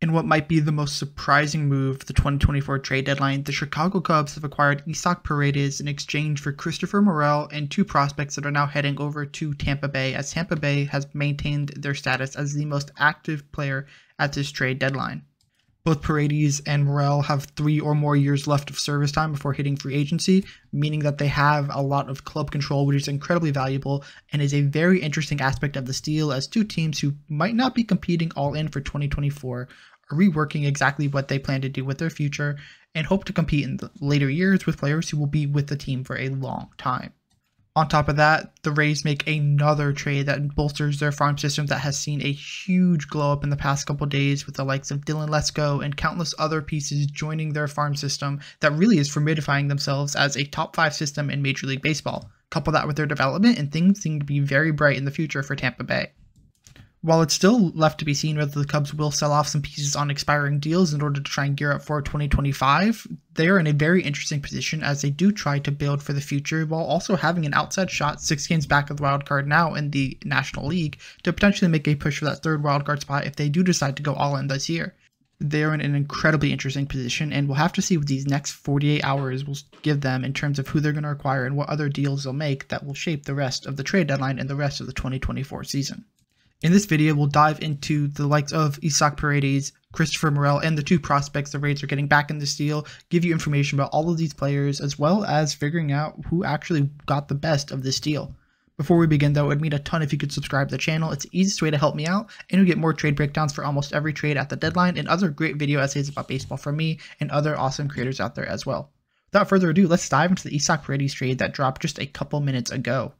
In what might be the most surprising move of the 2024 trade deadline, the Chicago Cubs have acquired Issac Paredes in exchange for Christopher Morel and two prospects that are now heading over to Tampa Bay, as Tampa Bay has maintained their status as the most active player at this trade deadline. Both Paredes and Morel have 3 or more years left of service time before hitting free agency, meaning that they have a lot of club control, which is incredibly valuable and is a very interesting aspect of this deal, as two teams who might not be competing all in for 2024 are reworking exactly what they plan to do with their future and hope to compete in the later years with players who will be with the team for a long time. On top of that, the Rays make another trade that bolsters their farm system that has seen a huge glow up in the past couple days, with the likes of Dylan Lesko and countless other pieces joining their farm system that really is formidifying themselves as a top 5 system in Major League Baseball. Couple that with their development and things seem to be very bright in the future for Tampa Bay. While it's still left to be seen whether the Cubs will sell off some pieces on expiring deals in order to try and gear up for 2025, they are in a very interesting position as they do try to build for the future while also having an outside shot 6 games back of the wild card now in the National League to potentially make a push for that 3rd wild card spot if they do decide to go all in this year. They are in an incredibly interesting position, and we'll have to see what these next 48 hours will give them in terms of who they're going to acquire and what other deals they'll make that will shape the rest of the trade deadline and the rest of the 2024 season. In this video, we'll dive into the likes of Issac Paredes, Christopher Morel, and the two prospects the Rays are getting back in this deal, give you information about all of these players, as well as figuring out who actually got the best of this deal. Before we begin though, it would mean a ton if you could subscribe to the channel. It's the easiest way to help me out, and you'll get more trade breakdowns for almost every trade at the deadline and other great video essays about baseball from me and other awesome creators out there as well. Without further ado, let's dive into the Issac Paredes trade that dropped just a couple minutes ago.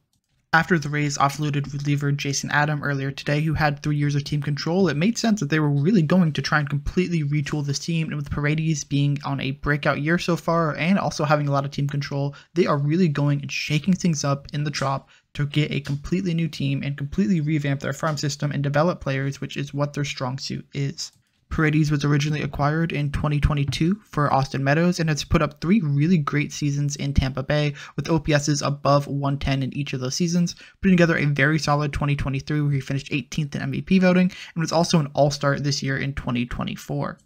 After the Rays offloaded reliever Jason Adam earlier today, who had 3 years of team control, it made sense that they were really going to try and completely retool this team, and with Paredes being on a breakout year so far and also having a lot of team control, they are really going and shaking things up in the Trop to get a completely new team and completely revamp their farm system and develop players, which is what their strong suit is. Paredes was originally acquired in 2022 for Austin Meadows and has put up 3 really great seasons in Tampa Bay with OPSs above 110 in each of those seasons, putting together a very solid 2023 where he finished 18th in MVP voting and was also an all-star this year in 2024.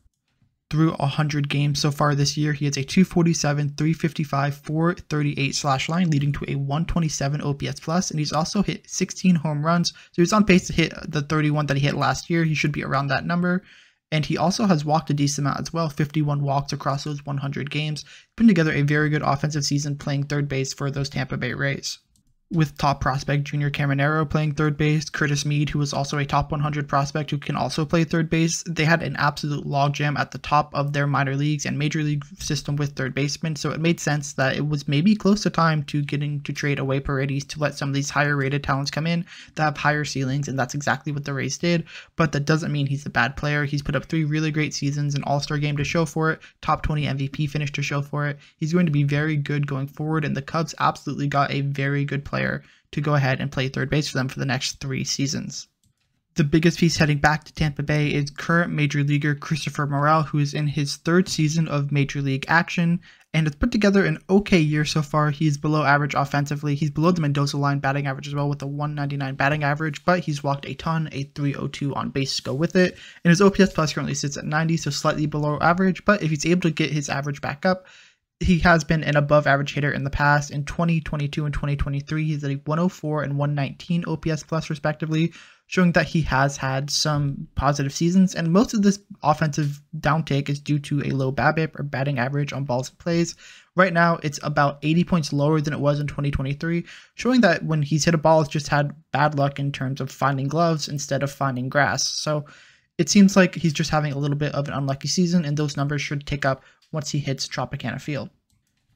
Through 100 games so far this year, he has a 247, 355, 438 slash line, leading to a 127 OPS plus, and he's also hit 16 home runs, so he's on pace to hit the 31 that he hit last year. He should be around that number. And he also has walked a decent amount as well, 51 walks across those 100 games, putting together a very good offensive season playing third base for those Tampa Bay Rays. With top prospect Junior Caminero playing third base, Curtis Mead, who was also a top 100 prospect who can also play third base, they had an absolute logjam at the top of their minor leagues and major league system with third basemen, so it made sense that it was maybe close to time to getting to trade away Paredes to let some of these higher rated talents come in that have higher ceilings, and that's exactly what the Rays did, but that doesn't mean he's a bad player. He's put up 3 really great seasons, an all-star game to show for it, top 20 MVP finish to show for it. He's going to be very good going forward, and the Cubs absolutely got a very good player to go ahead and play third base for them for the next 3 seasons. The biggest piece heading back to Tampa Bay is current major leaguer Christopher Morel, who is in his 3rd season of major league action and has put together an okay year so far. He's below average offensively. He's below the Mendoza line batting average as well with a 199 batting average, but he's walked a ton, a 302 on base to go with it, and his OPS plus currently sits at 90, so slightly below average, but if he's able to get his average back up, he has been an above average hitter in the past. In 2022 and 2023, he's at a 104 and 119 OPS plus respectively, showing that he has had some positive seasons, and most of this offensive downtake is due to a low BABIP or batting average on balls and plays. Right now, it's about 80 points lower than it was in 2023, showing that when he's hit a ball, it's just had bad luck in terms of finding gloves instead of finding grass. So it seems like he's just having a little bit of an unlucky season, and those numbers should tick up once he hits Tropicana Field.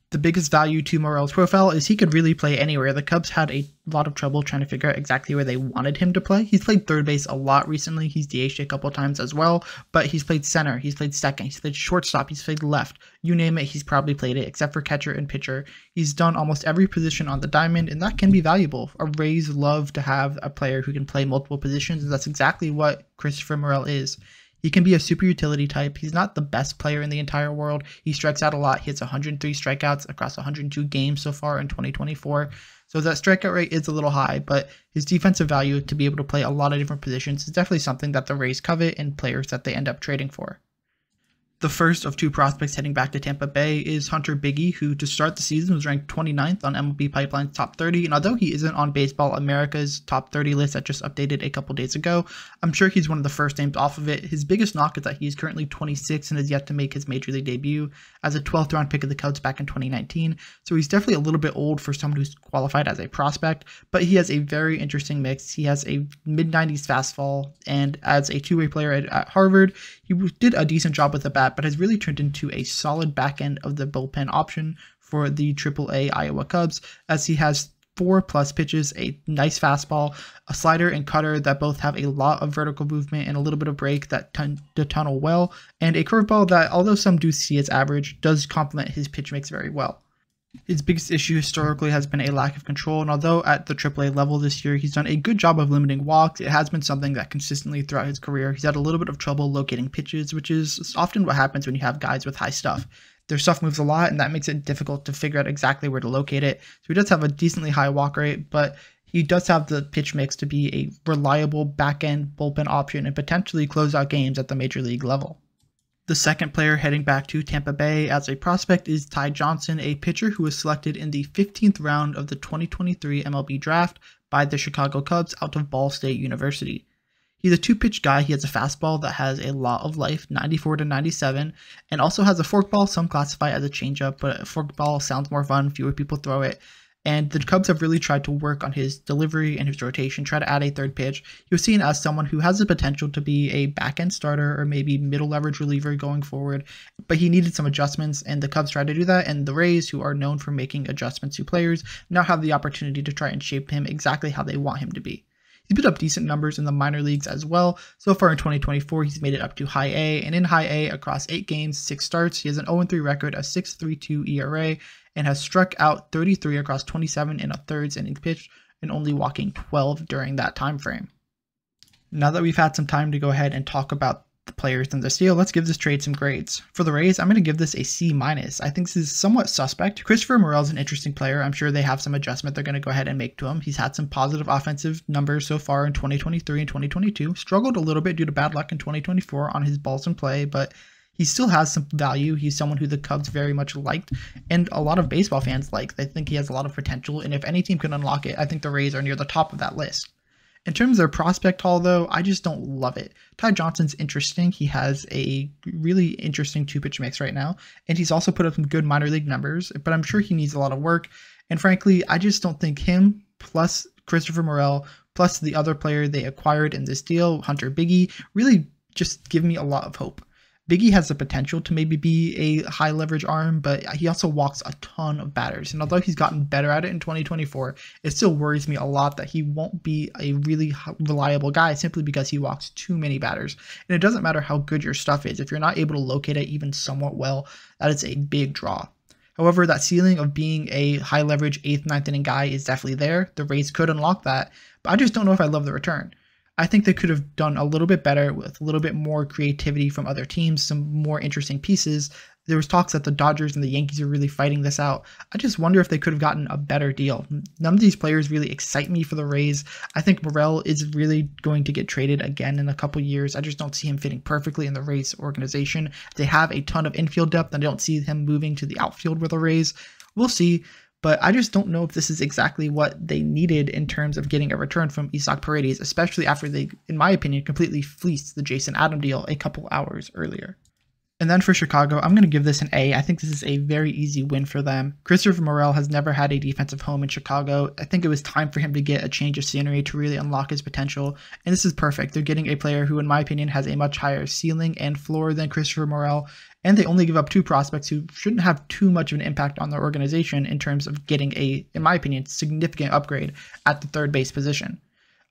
The biggest value to Morel's profile is he could really play anywhere. The Cubs had a lot of trouble trying to figure out exactly where they wanted him to play. He's played third base a lot recently. He's DH'd a couple times as well, but he's played center, he's played second, he's played shortstop, he's played left. You name it, he's probably played it, except for catcher and pitcher. He's done almost every position on the diamond, and that can be valuable. Our Rays love to have a player who can play multiple positions, and that's exactly what Christopher Morel is. He can be a super utility type. He's not the best player in the entire world. He strikes out a lot. He hits 103 strikeouts across 102 games so far in 2024. So that strikeout rate is a little high, but his defensive value to be able to play a lot of different positions is definitely something that the Rays covet in players that they end up trading for. The first of two prospects heading back to Tampa Bay is Hunter Bigge, who to start the season was ranked 29th on MLB Pipeline's top 30, and although he isn't on Baseball America's top 30 list that just updated a couple days ago, I'm sure he's one of the first names off of it. His biggest knock is that he's currently 26 and has yet to make his major league debut as a 12th round pick of the Cubs back in 2019, so he's definitely a little bit old for someone who's qualified as a prospect, but he has a very interesting mix. He has a mid-90s fastball, and as a two-way player at Harvard, he did a decent job with the bat, but has really turned into a solid back end of the bullpen option for the AAA Iowa Cubs, as he has 4+ pitches, a nice fastball, a slider and cutter that both have a lot of vertical movement and a little bit of break that tend to tunnel well, and a curveball that, although some do see as average, does complement his pitch mix very well. His biggest issue historically has been a lack of control, and although at the AAA level this year he's done a good job of limiting walks, it has been something that consistently throughout his career he's had a little bit of trouble locating pitches, which is often what happens when you have guys with high stuff. Their stuff moves a lot, and that makes it difficult to figure out exactly where to locate it. So he does have a decently high walk rate, but he does have the pitch mix to be a reliable back-end bullpen option and potentially close out games at the major league level. The second player heading back to Tampa Bay as a prospect is Ty Johnson, a pitcher who was selected in the 15th round of the 2023 MLB Draft by the Chicago Cubs out of Ball State University. He's a two-pitch guy. He has a fastball that has a lot of life, 94 to 97, and also has a forkball. Some classify as a changeup, but a forkball sounds more fun, fewer people throw it. And the Cubs have really tried to work on his delivery and his rotation, try to add a third pitch. He was seen as someone who has the potential to be a back-end starter or maybe middle leverage reliever going forward, but he needed some adjustments, and the Cubs tried to do that, and the Rays, who are known for making adjustments to players, now have the opportunity to try and shape him exactly how they want him to be. He's put up decent numbers in the minor leagues as well. So far in 2024, he's made it up to high A, and in high A across 8 games, 6 starts, he has an 0-3 record, a 6.32 ERA, and has struck out 33 across 27 1/3 innings pitched, and only walking 12 during that time frame. Now that we've had some time to go ahead and talk about the players in this deal, let's give this trade some grades. For the Rays, I'm going to give this a C-. I think this is somewhat suspect. Christopher Morel is an interesting player. I'm sure they have some adjustment they're going to go ahead and make to him. He's had some positive offensive numbers so far in 2023 and 2022. Struggled a little bit due to bad luck in 2024 on his balls in play, but he still has some value. He's someone who the Cubs very much liked, and a lot of baseball fans like. They think he has a lot of potential, and if any team can unlock it, I think the Rays are near the top of that list. In terms of their prospect haul, though, I just don't love it. Ty Johnson's interesting. He has a really interesting two-pitch mix right now, and he's also put up some good minor league numbers, but I'm sure he needs a lot of work. And frankly, I just don't think him plus Christopher Morel plus the other player they acquired in this deal, Hunter Bigge, really just give me a lot of hope. Bigge has the potential to maybe be a high leverage arm, but he also walks a ton of batters. And although he's gotten better at it in 2024, it still worries me a lot that he won't be a really reliable guy simply because he walks too many batters. And it doesn't matter how good your stuff is. If you're not able to locate it even somewhat well, that is a big draw. However, that ceiling of being a high leverage 8th, 9th inning guy is definitely there. The Rays could unlock that, but I just don't know if I love the return. I think they could have done a little bit better with a little bit more creativity from other teams, some more interesting pieces. There was talks that the Dodgers and the Yankees are really fighting this out. I just wonder if they could have gotten a better deal. None of these players really excite me for the Rays. I think Morel is really going to get traded again in a couple years. I just don't see him fitting perfectly in the Rays organization. They have a ton of infield depth, and I don't see him moving to the outfield with the Rays. We'll see. But I just don't know if this is exactly what they needed in terms of getting a return from Issac Paredes, especially after they, in my opinion, completely fleeced the Jason Adam deal a couple hours earlier. And then for Chicago, I'm going to give this an A. I think this is a very easy win for them. Christopher Morel has never had a defensive home in Chicago. I think it was time for him to get a change of scenery to really unlock his potential. And this is perfect. They're getting a player who, in my opinion, has a much higher ceiling and floor than Christopher Morel. And they only give up 2 prospects who shouldn't have too much of an impact on their organization in terms of getting a, in my opinion, significant upgrade at the third base position.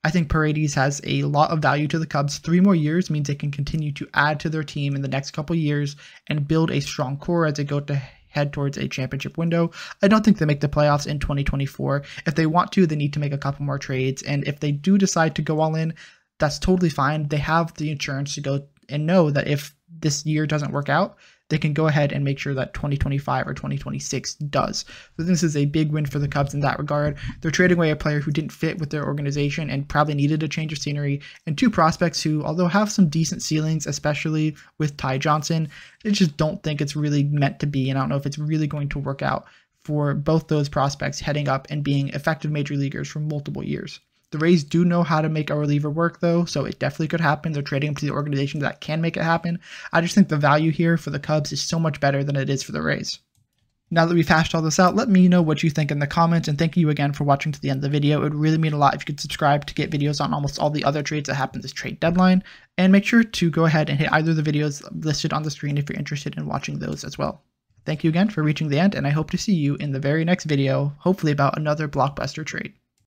I think Paredes has a lot of value to the Cubs. 3 more years means they can continue to add to their team in the next couple years and build a strong core as they go to head towards a championship window. I don't think they make the playoffs in 2024. If they want to, they need to make a couple more trades. And if they do decide to go all in, that's totally fine. They have the insurance to go and know that if this year doesn't work out, they can go ahead and make sure that 2025 or 2026 does. So this is a big win for the Cubs in that regard. They're trading away a player who didn't fit with their organization and probably needed a change of scenery, and two prospects who, although have some decent ceilings, especially with Ty Johnson, I just don't think it's really meant to be, and I don't know if it's really going to work out for both those prospects heading up and being effective major leaguers for multiple years. The Rays do know how to make a reliever work, though, so it definitely could happen. They're trading him to the organization that can make it happen. I just think the value here for the Cubs is so much better than it is for the Rays. Now that we've hashed all this out, let me know what you think in the comments, and thank you again for watching to the end of the video. It would really mean a lot if you could subscribe to get videos on almost all the other trades that happen this trade deadline, and make sure to go ahead and hit either of the videos listed on the screen if you're interested in watching those as well. Thank you again for reaching the end, and I hope to see you in the very next video, hopefully about another blockbuster trade.